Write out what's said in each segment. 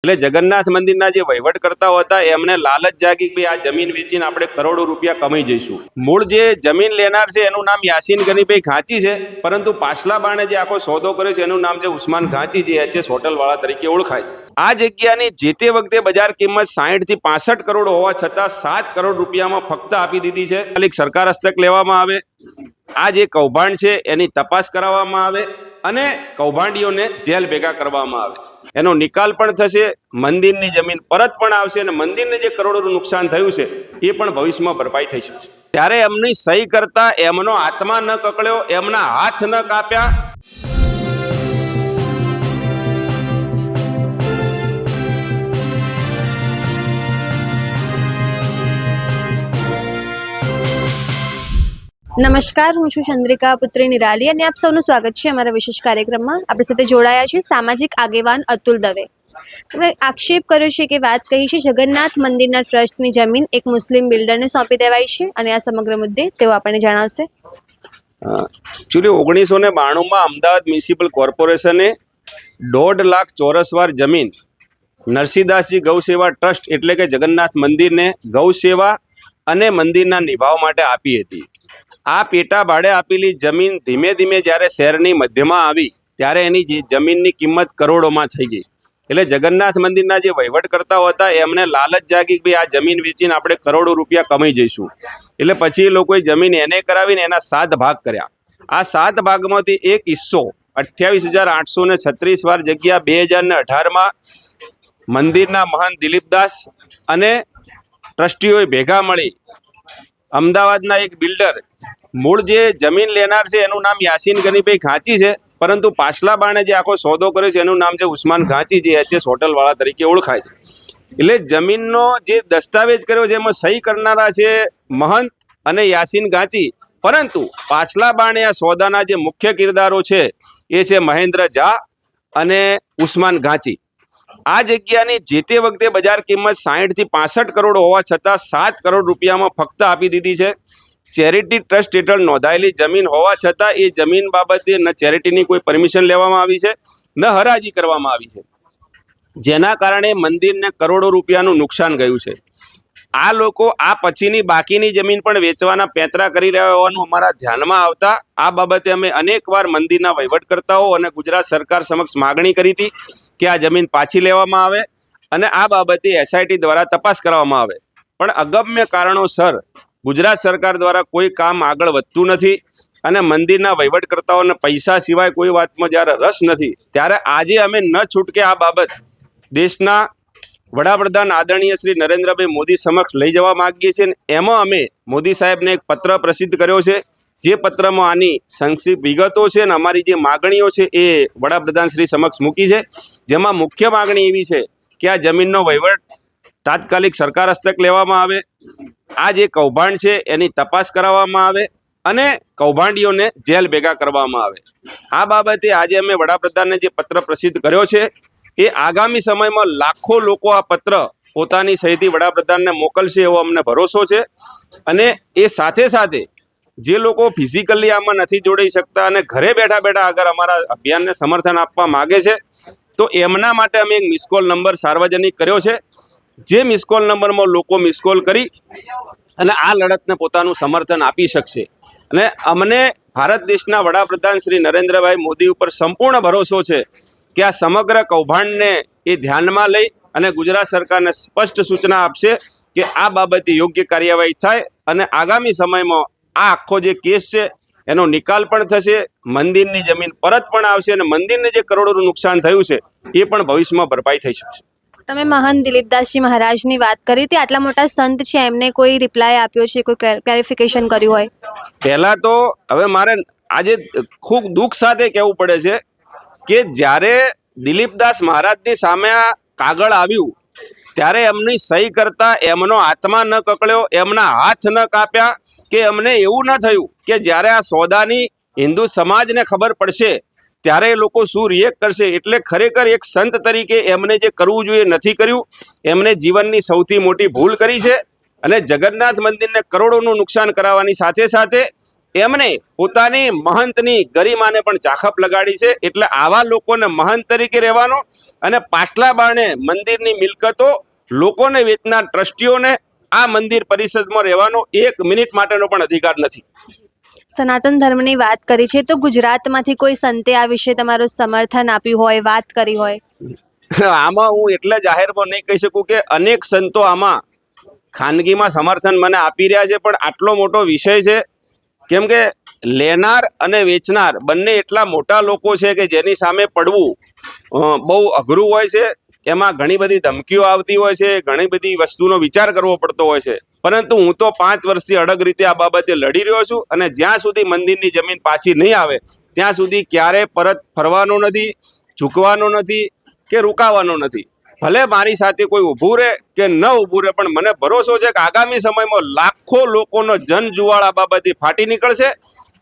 એટલે જગન્નાથ મંદિરના જે વહીવટકર્તાઓ હતા એમને લાલચ જાગી કે આ જમીન વેચીને આપણે કરોડો રૂપિયા કમાઈ જઈશું। મૂળ જે જમીન લેનાર છે એનું નામ યાસીન ગનીભાઈ ઘાંચી છે, પરંતુ પાછલા બાણે જે આખો સોદો કર્યો છે એનું નામ છે ઉસ્માન ઘાંચી, જે HS હોટલવાળા તરીકે ઓળખાય છે। આ જગ્યાની જે તે વખતે બજાર કિંમત 60 થી 65 કરોડ હોવા છતાં 7 કરોડ રૂપિયામાં ફક્ત આપી દીધી છે। ખાલી સરકાર હસ્તક લેવામાં આવે, આ જે કૌભાંડ છે એની તપાસ કરાવવામાં આવે અને કૌભાંડીઓને જેલ ભેગા કરવામાં આવે, એનો નિકાલ પણ થશે, મંદિરની જમીન પરત પણ આવશે અને મંદિરને જે કરોડોનું નુકસાન થયું છે એ પણ ભવિષ્યમાં ભરપાઈ થઈ શકશે। ત્યારે એમની સહી કરતા એમનો આત્મા ન કકળ્યો, એમના હાથ ન કાપ્યા। નમસ્કાર, હું છું ચંદ્રિકા પુત્રી નિરાલી અને આપ સૌનું સ્વાગત છે અમારા વિશેષ કાર્યક્રમમાં। આપણી સાથે જોડાયા છે સામાજિક આગેવાન અતુલ દવે। તેમણે આક્ષેપ કર્યો છે કે વાત કહી છે જગન્નાથ મંદિરના ટ્રસ્ટની જમીન એક મુસ્લિમ બિલ્ડરને સોંપી દેવાઈ છે અને આ સમગ્ર મુદ્દે તેઓ આપણને જણાવશે। એકચ્યુઅલી 1992માં અમદાવાદ મ્યુનિસિપલ કોર્પોરેશને 1.5 લાખ ચોરસવાર જમીન નરસિંહદાસજી ગૌ સેવા ટ્રસ્ટ એટલે કે જગન્નાથ મંદિરને ગૌ સેવા અને મંદિરના નિભાવ માટે આપી હતી। આ પેટા ભાડે આપેલી જમીન ધીમે ધીમે જ્યારે શહેરની મધ્યમાં આવી ત્યારે એની જમીનની કિંમત કરોડોમાં થઈ ગઈ। એટલે જગન્નાથ મંદિરના જે વહીવટકર્તાઓ હતા એમને લાલચ જાગી કે આ જમીન વેચીને આપણે કરોડો રૂપિયા કમાઈ જઈશું। એટલે પછી એ લોકોએ જમીન એને કરાવીને એના 7 ભાગ કર્યા। આ 7 ભાગમાંથી એક હિસ્સો 28,836 વાર જગ્યા 2018માં મંદિરના મહંત દિલીપદાસ અને ટ્રસ્ટીઓએ ભેગા મળી અમદાવાદના એક બિલ્ડર, મૂળ જે જમીન લેનાર છે એનું નામ યાસીન ગનીભાઈ ઘાંચી છે, પરંતુ પાછલા બાણે જે આખો સોદો કર્યો છે એનું નામ છે ઉસ્માન ઘાંચી, જે HS હોટલવાળા તરીકે ઓળખાય છે। એટલે જમીનનો જે દસ્તાવેજ કર્યો છે એમાં સહી કરનારા છે મહંત અને યાસીન ઘાંચી, પરંતુ પાછલા બાણે આ સોદાના જે મુખ્ય કિરદારો છે એ છે મહેન્દ્ર ઝા અને ઉસ્માન ઘાંચી। આ જગ્યાની જે તે વખતે બજાર કિંમત 60 થી 65 કરોડ હોવા છતાં 7 કરોડ રૂપિયામાં ફક્ત આપી દીધી છે। ચેરિટી ટ્રસ્ટ હેઠળ નોંધાયેલી જમીન હોવા છતાં એ જમીન બાબતે ન ચેરિટીની કોઈ પરમિશન લેવામાં આવી છે ન હરાજી કરવામાં આવી છે, જેના કારણે મંદિરને કરોડો રૂપિયાનું નુકસાન ગયું છે। આ લોકો આ પછીની બાકીની જમીન પણ વેચવાના પેંતરા કરી રહ્યા હોવાનું અમારા ધ્યાનમાં આવતા આ બાબતે અમે અનેકવાર મંદિરના વહીવટકર્તાઓ અને ગુજરાત સરકાર સમક્ષ માગણી કરી હતી કે આ જમીન પાછી લેવામાં આવે અને આ બાબતે SIT દ્વારા તપાસ કરવામાં આવે, પણ અગમ્ય કારણોસર ગુજરાત સરકાર દ્વારા કોઈ કામ આગળ વધતું નથી અને મંદિરના વહીવટકર્તાઓને પૈસા સિવાય કોઈ વાતમાં જ્યારે રસ નથી, ત્યારે આજે અમે ન છૂટકે આ બાબત દેશના વડાપ્રધાન આદરણીય શ્રી નરેન્દ્રભાઈ મોદી સમક્ષ લઈ જવા માગીએ છીએ। એમાં અમે મોદી સાહેબને એક પત્ર પ્રસિદ્ધ કર્યો છે, જે પત્રમાં આની સંક્ષિપ્ત વિગતો છે અને અમારી જે માગણીઓ છે એ વડાપ્રધાન શ્રી સમક્ષ મૂકી છે। જેમાં મુખ્ય માગણી એવી છે કે આ જમીનનો વહીવટ તાત્કાલિક સરકાર હસ્તક લેવામાં આવે, આ જે કૌભાંડ છે એની તપાસ કરાવવામાં આવે અને કૌભાંડીઓને જેલ ભેગા કરવામાં આવે। આ બાબતે આજે અમે વડાપ્રધાનને જે પત્ર પ્રસિદ્ધ કર્યો છે એ આગામી સમયમાં લાખો લોકો આ પત્ર પોતાની સહીથી વડાપ્રધાનને મોકલશે એવો અમને ભરોસો છે। અને એ સાથે સાથે જે લોકો ફિઝિકલી આમાં નથી જોડાઈ શકતા અને ઘરે બેઠા બેઠા અગર અમારા અભિયાનને સમર્થન આપવા માગે છે તો એમના માટે અમે એક મિસકોલ નંબર સાર્વજનિક કર્યો છે, જે મિસકોલ નંબરમાં લોકો મિસકોલ કરી અને આ લડતને પોતાનું સમર્થન આપી શકશે। અને અમને ભારત દેશના વડાપ્રધાન શ્રી નરેન્દ્રભાઈ મોદી ઉપર સંપૂર્ણ ભરોસો છે કે આ સમગ્ર કૌભાંડને એ ધ્યાનમાં લઈ અને ગુજરાત સરકારને સ્પષ્ટ સૂચના આપશે કે આ બાબતે યોગ્ય કાર્યવાહી થાય અને આગામી સમયમાં આ આખો જે કેસ છે એનો નિકાલ પણ થશે, મંદિરની જમીન પરત પણ આવશે અને મંદિરને જે કરોડોનું નુકસાન થયું છે એ પણ ભવિષ્યમાં ભરપાઈ થઈ શકશે। તમે મહંત દિલીપદાસજી મહારાજની વાત કરી હતી, આટલા મોટા સંત છે, એમને કોઈ રિપ્લાય આપ્યો છે, કોઈ ક્લેરિફિકેશન કર્યું હોય? પહેલાં તો હવે મારે આજે ખૂબ દુઃખ સાથે કહેવું પડે છે કે જ્યારે દિલીપદાસ મહારાજની સામે આ કાગળ આવ્યું ત્યારે એમની સહી કરતા એમનો આત્મા ન કકળ્યો, એમના હાથ ન કાપ્યા કે એમને એવું ન થયું કે જ્યારે આ સોદાની હિન્દુ સમાજને ખબર પડશે ત્યારે એ લોકો શું રિએક્ટ કરશે। એટલે ખરેખર એક સંત તરીકે એમને જે કરવું જોઈએ નથી કર્યું, એમને જીવનની સૌથી મોટી ભૂલ કરી છે અને જગન્નાથ મંદિરને કરોડોનું નુકસાન કરાવવાની સાથે સાથે એમને પોતાની મહંતની ગરિમાને પણ ચાખપ લગાડી છે. એટલે આવા લોકોને મહંત તરીકે રહેવાનો અને પાછલા બારણે મંદિરની મિલકતો લોકોને વેચનાર ટ્રસ્ટીઓને આ મંદિર પરિષદમાં રહેવાનો 1 મિનિટ માટેનો પણ અધિકાર નથી. સનાતન ધર્મની વાત કરી છે, તો ગુજરાતમાંથી કોઈ સંતે આ વિશે તમારું સમર્થન આપ્યું હોય, વાત કરી હોય? આમાં હું એટલે જાહેરમાં નહીં કહી શકું કે અનેક સંતો આમાં ખાનગીમાં સમર્થન મને આપી રહ્યા છે, પણ આટલો મોટો વિષય છે. કેમ કે લેનાર અને વેચનાર બંને એટલા મોટા લોકો છે કે જેની સામે પડવું બહુ અઘરું હોય છે. એમાં ઘણી બધી ધમકીઓ આવતી હોય છે, ઘણી બધી વસ્તુનો વિચાર કરવો પડતો હોય છે. પરંતુ હું તો 5 વર્ષથી અડગ રીતે આ બાબતે લડી રહ્યો છું અને જ્યાં સુધી મંદિરની જમીન પાછી નહીં આવે ત્યાં સુધી ક્યારે પરત ફરવાનો નથી, ઝૂકવાનો નથી કે રોકાવાનો નથી. ભલે મારી સાથે કોઈ ઊભું રહે કે ન ઊભું રહે, પણ મને ભરોસો છે કે આગામી સમયમાં લાખો લોકોનો જનજુવાળ આ બાબતે ફાટી નીકળશે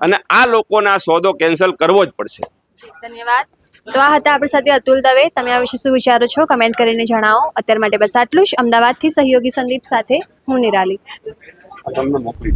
અને આ લોકોને આ સોદો કેન્સલ કરવો જ પડશે. ધન્યવાદ. તો આ હતા આપણી સાથે અતુલ દવે. તમે આ વિશે શું વિચારો છો કમેન્ટ કરીને જણાવો. અત્યાર માટે બસ આટલું જ. અમદાવાદથી સહયોગી સંદીપ સાથે હું નિરાલી. તમને મોકલી